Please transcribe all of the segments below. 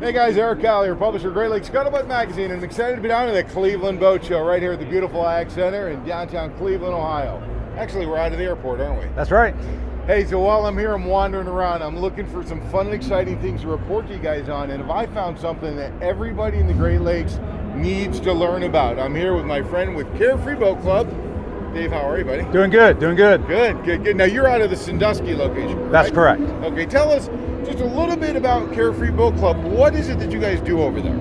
Hey guys, Eric Collier, publisher of Great Lakes Scuttlebutt Magazine, and I'm excited to be down at the Cleveland Boat Show right here at the beautiful Ag Center in downtown Cleveland, Ohio. Actually, we're out of the airport, aren't we? That's right. Hey, so while I'm here, I'm wandering around. I'm looking for some fun and exciting things to report to you guys on, and if I found something that everybody in the Great Lakes needs to learn about, I'm here with my friend with Carefree Boat Club. Dave, how are you, buddy? Doing good, doing good. Good. Now, you're out of the Sandusky location, correct? That's correct. Okay, tell us just a little bit about Carefree Boat Club. What is it that you guys do over there?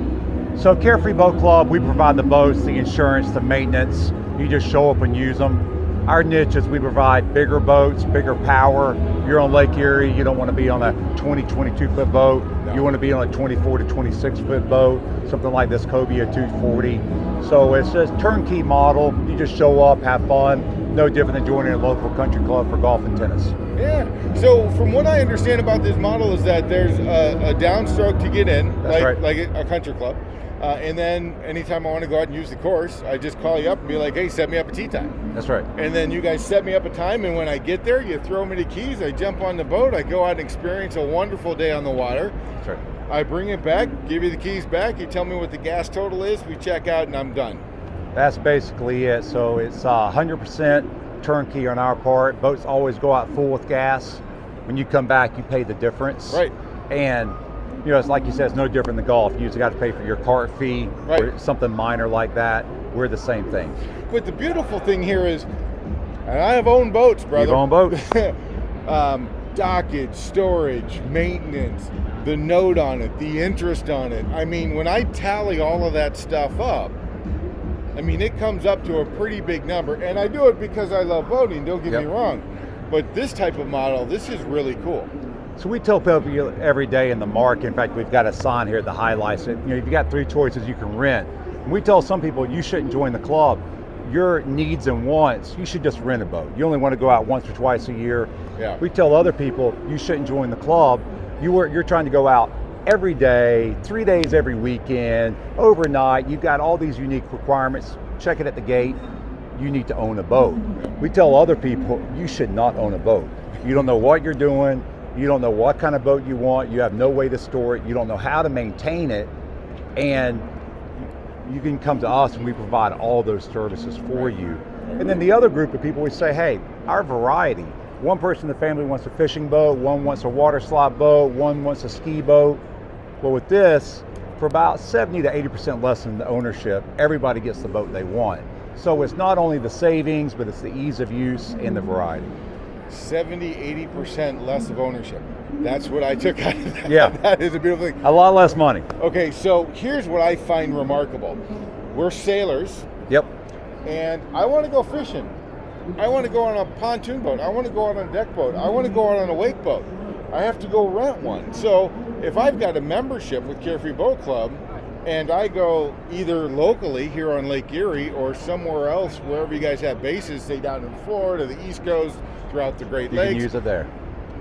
So Carefree Boat Club, we provide the boats, the insurance, the maintenance. You just show up and use them. Our niche is we provide bigger boats, bigger power. You're on Lake Erie, you don't want to be on a 20, 22-foot boat. No. You want to be on a 24 to 26-foot boat, something like this Cobia 240. So it's just turnkey model. You just show up, have fun. No different than joining a local country club for golf and tennis. Yeah. So from what I understand about this model is that there's a downstroke to get in, like a country club. And then anytime I want to go out and use the course, I just call you up and be like, hey, set me up a tee time. That's right. And then you guys set me up a time, and when I get there, you throw me the keys, I jump on the boat, I go out and experience a wonderful day on the water. That's right. I bring it back, give you the keys back, you tell me what the gas total is, we check out, and I'm done. That's basically it. So it's 100% turnkey on our part. Boats always go out full with gas. When you come back, you pay the difference. Right. And you know, it's like you said, it's no different than golf. You just got to pay for your cart fee or something minor like that. We're the same thing. But the beautiful thing here is, and I have owned boats, brother. You've owned boats. Dockage, storage, maintenance, the note on it, the interest on it. I mean, when I tally all of that stuff up, I mean, it comes up to a pretty big number. And I do it because I love boating, don't get me wrong. But this type of model, this is really cool. So we tell people every day in the market, in fact, we've got a sign here that highlights it. You know, you've got three choices you can rent. And we tell some people you shouldn't join the club. Your needs and wants, you should just rent a boat. You only want to go out once or twice a year. Yeah. We tell other people you shouldn't join the club. You're trying to go out every day, 3 days every weekend, overnight. You've got all these unique requirements. Check it at the gate. You need to own a boat. We tell other people you should not own a boat. You don't know what you're doing. You don't know what kind of boat you want. You have no way to store it. You don't know how to maintain it. And you can come to us and we provide all those services for you. And then the other group of people, we say, hey, our variety. One person in the family wants a fishing boat, one wants a water slide boat, one wants a ski boat. Well, with this, for about 70 to 80% less than the ownership, everybody gets the boat they want. So it's not only the savings, but it's the ease of use and the variety. 70, 80% less of ownership. That's what I took out of that. Yeah. That is a beautiful thing. A lot less money. Okay, so here's what I find remarkable. We're sailors. Yep. And I want to go fishing. I want to go on a pontoon boat. I want to go out on a deck boat. I want to go out on a wake boat. I have to go rent one. So if I've got a membership with Carefree Boat Club, and I go either locally here on Lake Erie or somewhere else, wherever you guys have bases, say down in Florida, the East Coast, throughout the Great Lakes. You can use it there.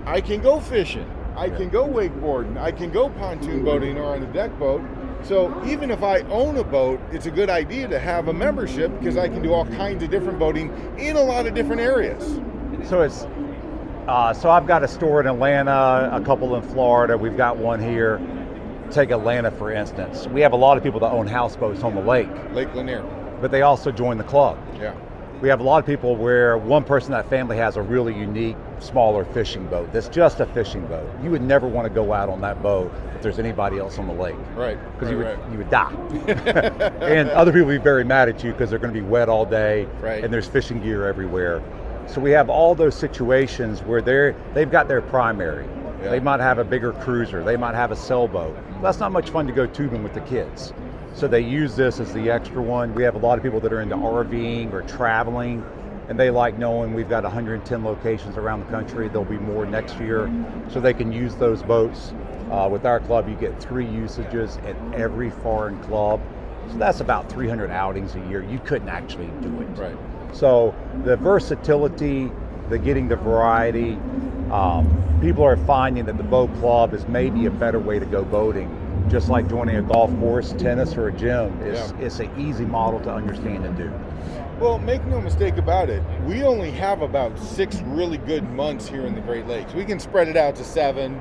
I can go fishing. I can go wakeboarding. I can go pontoon boating or on a deck boat. So even if I own a boat, it's a good idea to have a membership because I can do all kinds of different boating in a lot of different areas. So it's so I've got a store in Atlanta, a couple in Florida. We've got one here. Take Atlanta, for instance. We have a lot of people that own houseboats on the lake. Lake Lanier. But they also join the club. Yeah. We have a lot of people where one person in that family has a really unique, smaller fishing boat that's just a fishing boat. You would never want to go out on that boat if there's anybody else on the lake. Right. Because you would die. And other people would be very mad at you because they're going to be wet all day. Right. And there's fishing gear everywhere. So we have all those situations where they've got their primary. Yeah. They might have a bigger cruiser. They might have a sailboat. That's not much fun to go tubing with the kids. So they use this as the extra one. We have a lot of people that are into RVing or traveling, and they like knowing we've got 110 locations around the country. There'll be more next year, so they can use those boats. With our club, you get 3 usages at every foreign club. So that's about 300 outings a year. You couldn't actually do it. Right. So the versatility, getting the variety, people are finding that the boat club is maybe a better way to go boating. Just like joining a golf course, tennis, or a gym. It's an easy model to understand and do. Well, make no mistake about it, we only have about 6 really good months here in the Great Lakes. We can spread it out to 7,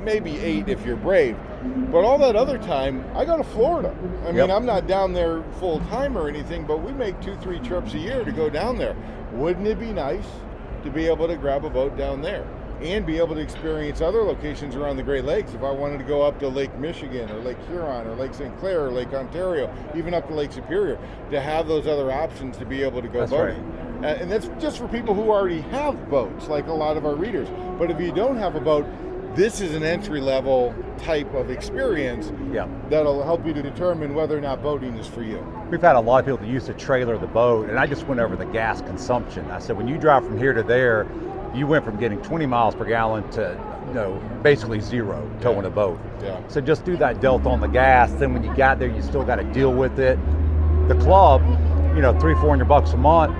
maybe 8 if you're brave. But all that other time, I go to Florida. I mean, Yep. I'm not down there full time or anything, but we make 2-3 trips a year to go down there. Wouldn't it be nice to be able to grab a boat down there and be able to experience other locations around the Great Lakes? If I wanted to go up to Lake Michigan or Lake Huron or Lake St. Clair or Lake Ontario, even up to Lake Superior, to have those other options to be able to go That's boating. And that's just for people who already have boats, like a lot of our readers. But if you don't have a boat, this is an entry-level type of experience Yeah. that'll help you to determine whether or not boating is for you. We've had a lot of people that used to trailer the boat, and I just went over the gas consumption. I said, when you drive from here to there, you went from getting 20 miles per gallon to, basically zero towing a boat. Yeah. So just do that delta on the gas. Then when you got there, you still got to deal with it. The club, $300-400 a month.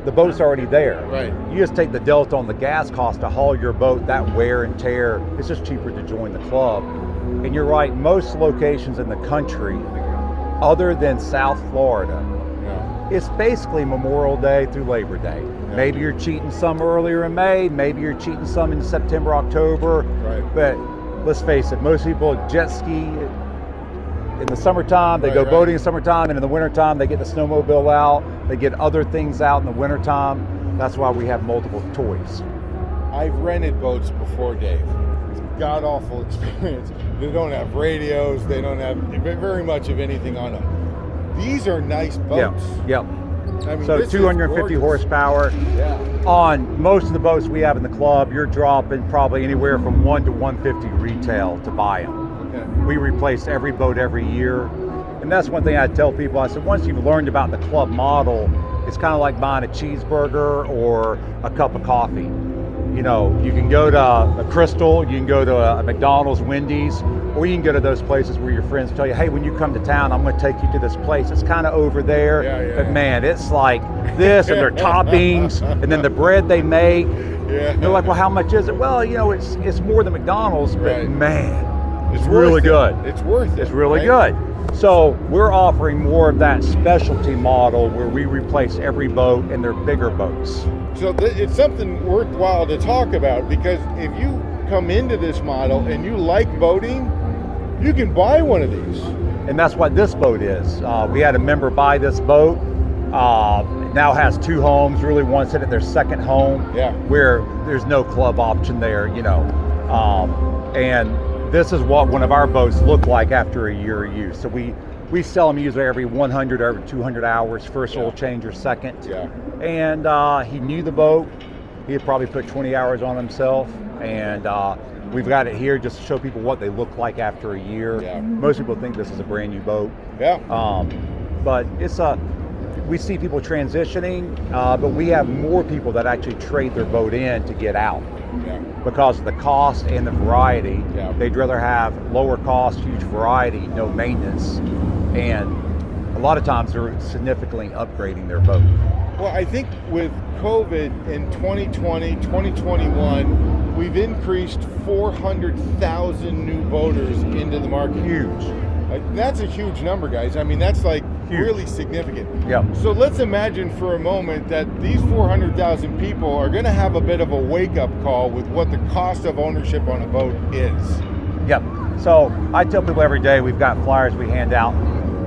The boat's already there. Right. You just take the delta on the gas cost to haul your boat, that wear and tear. It's just cheaper to join the club. And you're right, most locations in the country, other than South Florida, Yeah. it's basically Memorial Day through Labor Day. Yeah. Maybe you're cheating some earlier in May, maybe you're cheating some in September, October. Right. But let's face it, most people jet ski in the summertime, they Right, go right. boating in the summertime, and in the wintertime they get the snowmobile out, they get other things out in the wintertime. That's why we have multiple toys. I've rented boats before, Dave. It's a god-awful experience. They don't have radios. They don't have very much of anything on them. These are nice boats. Yeah. I mean, So this is 250 gorgeous. horsepower. Yeah. On most of the boats we have in the club, you're dropping probably anywhere from 1 to 150 retail to buy them. Okay. We replace every boat every year. And that's one thing I tell people. I said, once you've learned about the club model, it's kind of like buying a cheeseburger or a cup of coffee. You can go to a Crystal, you can go to a McDonald's, Wendy's, or you can go to those places where your friends tell you, hey, when you come to town, I'm going to take you to this place. It's kind of over there, but man, it's like this, and their toppings, and then the bread they make. Yeah. They're like, well, how much is it? Well, it's more than McDonald's, but Right. man, it's It's really worth it. good. It's worth it. It's really right? good. So we're offering more of that specialty model where we replace every boat and they're bigger boats. So it's something worthwhile to talk about, because if you come into this model and you like boating, you can buy one of these. And that's what this boat is. We had a member buy this boat. It now has 2 homes, really wants it at their second home, Yeah. where there's no club option there, and this is what one of our boats look like after a year of use. So we sell them usually every 100 or every 200 hours, first oil change or second. Yeah. And he knew the boat. He had probably put 20 hours on himself, and we've got it here just to show people what they look like after a year. Yeah. Most people think this is a brand new boat. Yeah. But we see people transitioning, but we have more people that actually trade their boat in to get out. Yeah. Because of the cost and the variety. Yeah. They'd rather have lower cost, huge variety, no maintenance, and a lot of times they're significantly upgrading their boat. Well, I think with COVID in 2020, 2021, we've increased 400,000 new boaters into the market. Huge. That's a huge number, guys. I mean, that's like Huge. really significant. Yeah. So let's imagine for a moment that these 400,000 people are going to have a bit of a wake-up call with what the cost of ownership on a boat is. Yep. So I tell people every day, we've got flyers we hand out.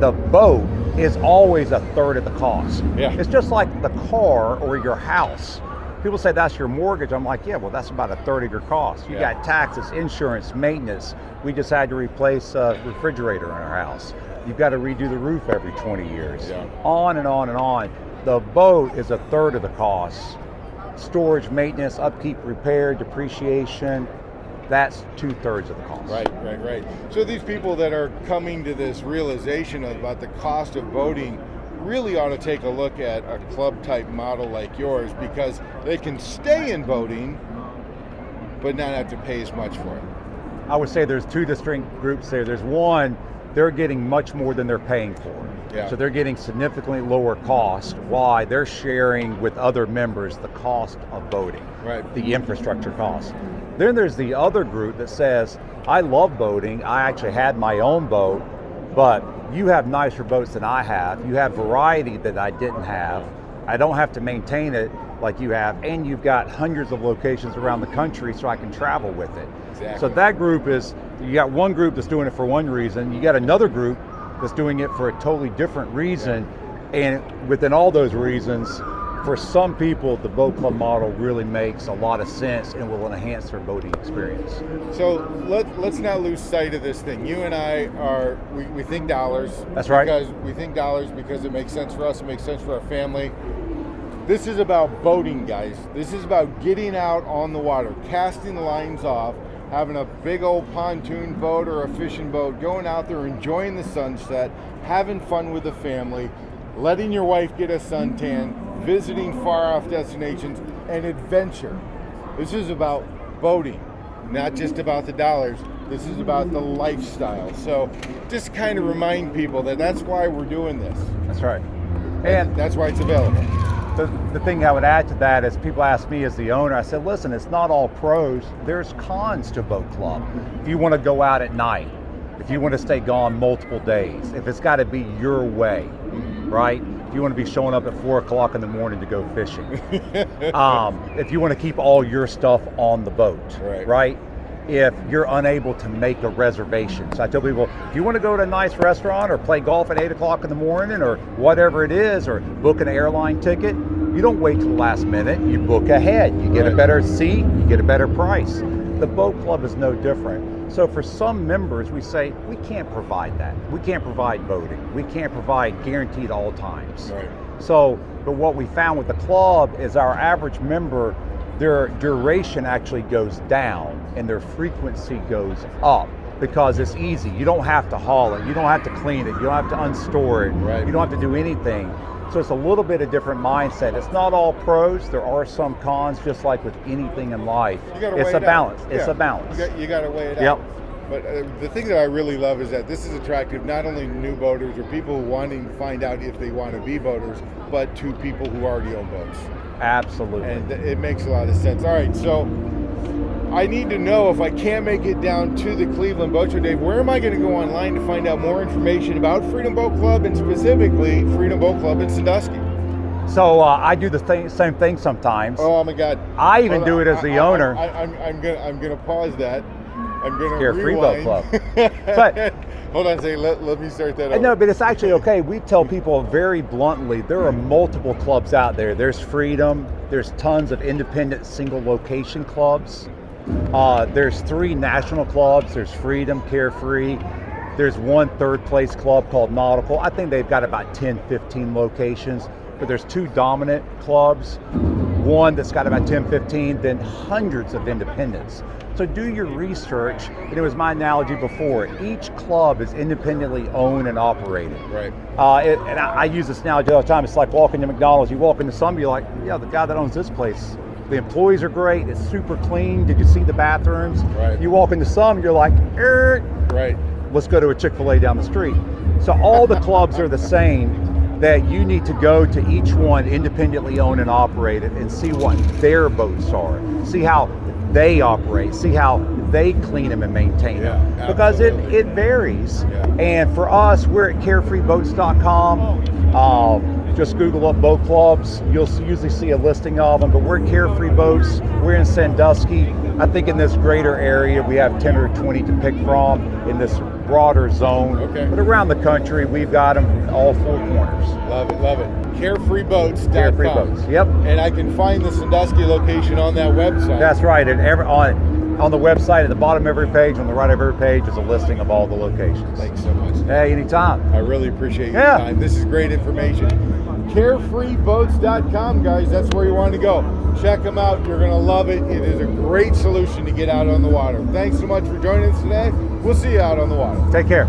The boat is always a third of the cost. Yeah. It's just like the car or your house. People say that's your mortgage. I'm like, yeah, well, that's about a third of your cost. You Yeah. got taxes, insurance, maintenance. We just had to replace a refrigerator in our house. You've got to redo the roof every 20 years. Yeah. On and on and on. The boat is a third of the cost. Storage, maintenance, upkeep, repair, depreciation, that's 2/3 of the cost. Right. So these people that are coming to this realization about the cost of boating really ought to take a look at a club type model like yours, because they can stay in boating but not have to pay as much for it. I would say there's 2 distinct groups there. There's one, they're getting much more than they're paying for. Yeah. So they're getting significantly lower cost. Why? They're sharing with other members the cost of boating, Right. the infrastructure cost. Then there's the other group that says, I love boating, I actually had my own boat, but you have nicer boats than I have. You have variety that I didn't have. I don't have to maintain it like you have, and you've got hundreds of locations around the country so I can travel with it. Exactly. So that group is you got one group that's doing it for one reason, you got another group that's doing it for a totally different reason, and within all those reasons, for some people, the boat club model really makes a lot of sense and will enhance their boating experience. So let's not lose sight of this thing. You and I we think dollars. That's right. Because we think dollars because it makes sense for us, it makes sense for our family. This is about boating, guys. This is about getting out on the water, casting the lines off, having a big old pontoon boat or a fishing boat, going out there, enjoying the sunset, having fun with the family, letting your wife get a suntan, visiting far-off destinations, and adventure. This is about boating, not just about the dollars. This is about the lifestyle. So just kind of remind people that that's why we're doing this. That's right. And that's why it's available. The thing I would add to that is people ask me as the owner, I said, listen, it's not all pros. There's cons to boat club. If you want to go out at night, if you want to stay gone multiple days, if it's got to be your way, right? If you want to be showing up at 4 o'clock in the morning to go fishing. If you want to keep all your stuff on the boat, right? If you're unable to make a reservation. So I tell people, if you want to go to a nice restaurant or play golf at 8 o'clock in the morning or whatever it is, or book an airline ticket, you don't wait till the last minute, you book ahead. You get a better seat, you get a better price. The boat club is no different. So for some members, we say, we can't provide that. We can't provide boating. We can't provide guaranteed all times. Right. So, but what we found with the club is our average member, their duration actually goes down and their frequency goes up because it's easy. You don't have to haul it. You don't have to clean it. You don't have to unstore it. Right. You don't have to do anything. So it's a little bit of different mindset. It's not all pros. There are some cons, just like with anything in life. It's a balance. It's a balance. You got to weigh it out. But the thing that I really love is that this is attractive not only to new boaters or people wanting to find out if they want to be boaters, but to people who already own boats. Absolutely. And it makes a lot of sense. All right, so I need to know, if I can't make it down to the Cleveland Boat Show, Dave, where am I going to go online to find out more information about Freedom Boat Club and specifically Freedom Boat Club in Sandusky? So I do the same thing sometimes. Oh my God! I even do it as the owner. I'm gonna pause that. I'm gonna Carefree Boat Club. But hold on a second. Let me start that over. No, but it's actually okay. We tell people very bluntly, there are multiple clubs out there. There's Freedom. There's tons of independent single location clubs. There's 3 national clubs. There's Freedom, Carefree. There's one third place club called Nautical. I think they've got about 10, 15 locations, but there's 2 dominant clubs, one that's got about 10, 15, then hundreds of independents. So do your research, and it was my analogy before, each club is independently owned and operated. Right. And I use this analogy all the time. It's like walking to McDonald's. You walk into some, you're like, yeah, the guy that owns this place, the employees are great, it's super clean, did you see the bathrooms? Right. You walk into some, you're like, right. Let's go to a Chick-fil-A down the street. So all the clubs are the same, that you need to go to each one independently owned and operated and see what their boats are, see how they operate, see how they clean them and maintain them, because it varies. And for us, we're at carefreeboats.com. Just Google up boat clubs, you'll usually see a listing of them, but we're Carefree Boats, we're in Sandusky. I think in this greater area we have 10 or 20 to pick from in this broader zone. But around the country we've got them in all 4 corners. Love it, love it. Carefreeboats.com. Carefree Boats, yep. And I can find the Sandusky location on that website. That's right, and on the website, at the bottom of every page, on the right of every page, is a listing of all the locations. Thanks so much. Hey, anytime. I really appreciate your time. This is great information. Carefreeboats.com, guys, that's where you want to go. Check them out. You're going to love it. It is a great solution to get out on the water. Thanks so much for joining us today. We'll see you out on the water. Take care.